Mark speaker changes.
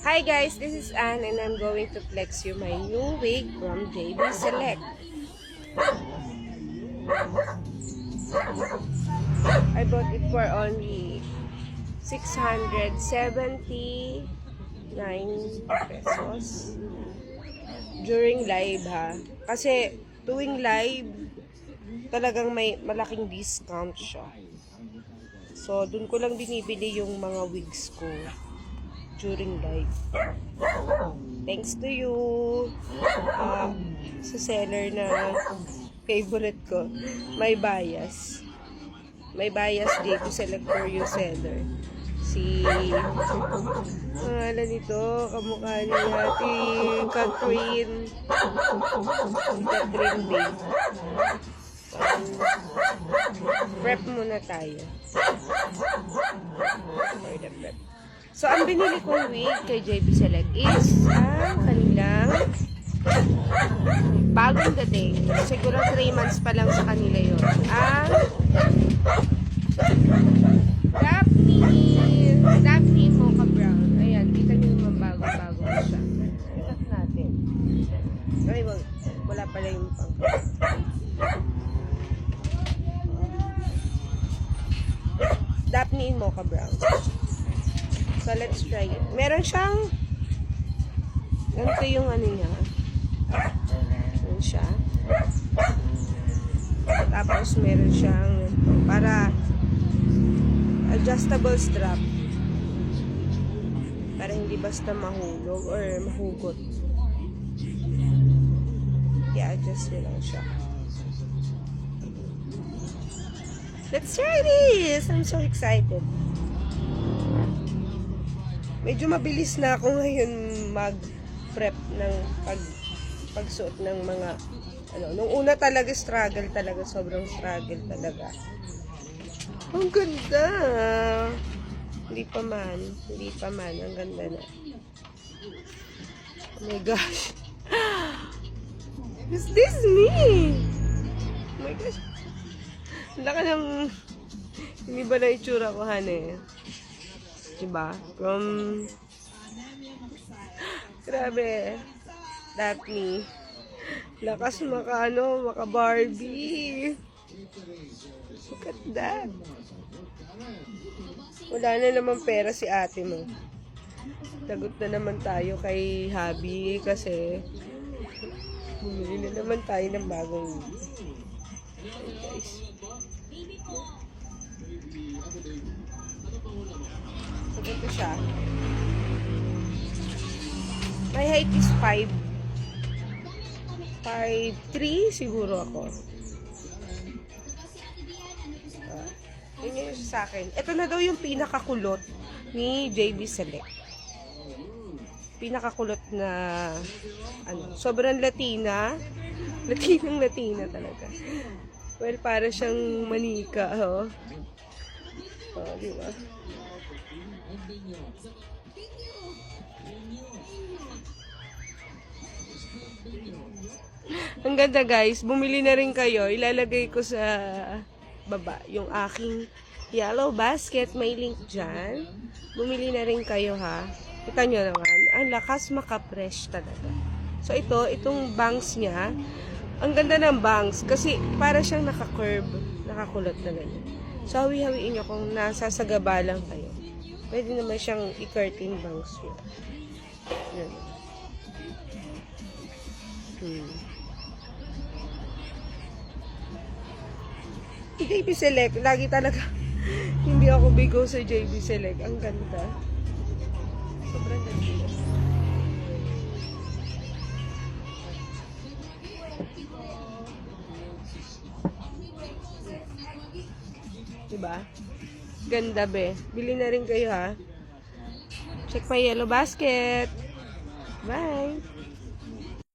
Speaker 1: Hi guys, this is Anne and I'm going to flex you my new wig from JB Select. I bought it for only 679 pesos during live ha. Kasi tuwing live talagang may malaking discount siya. So dun ko lang binibili yung mga wigs ko during live. Thanks to you sa seller na favorite ko. May bias JB Select for you seller. Si pangalan nito, kamukha ni Ate Catherine Bay. Prep muna tayo. For the prep. So, ang binili kong wig kay JB Select is ang kanilang bagong dating. Siguro 3 months pa lang sa kanila yun. Ang Daphne Mocha Brown. Ayan, kita nyo naman bago-bago siya. Ikat natin. Ay, wala pala yung pang. Daphne Mocha Brown. So, let's try it. Meron siyang ganito yung ano niya. Yan siya. Tapos, meron siyang para adjustable strap. Para hindi basta mahulog or mahugot. I-adjust nyo lang siya. Let's try this! I'm so excited. Medyo mabilis na ako ngayon mag-prep ng pagsuot ng mga nung una talaga struggle talaga, sobrang struggle talaga. Ang ganda! Hindi pa man, ang ganda na. Oh my gosh! Is this me? Oh my gosh! Laka ng hindi ba na itsura ko, hane? Diba? From grabe, Daphne. Lakas maka Barbie. Look at that. Wala na naman pera si ate mo. Lagot na naman tayo kay Habi kasi bumili na naman tayo ng bagong guys. So, ito siya. My height is 5'3" siguro ako. Yun yung sa akin. Ito na daw yung pinakakulot ni JB Select. Pinakakulot na sobrang Latina. Latina talaga. Well, para siyang manika, oh. Oh, di ba? Ang ganda guys, bumili na rin kayo. Ilalagay ko sa baba yung aking yellow basket. May link dyan. Bumili na rin kayo ha. Kita nyo naman, ang lakas maka-fresh talaga. So itong bangs niya, ang ganda ng bangs kasi para siyang naka-curve, nakakulot na ganyan. So hawi-hawiin nyo kung nasasagaba lang kayo. Pwede naman siyang i-curtain bangs yun. Yan. JB Select, lagi talaga hindi ako bigo sa JB Select. Ang ganda. Sobrang ganda. Diba? Ganda be. Bili na rin kayo ha. Check my yellow basket. Bye!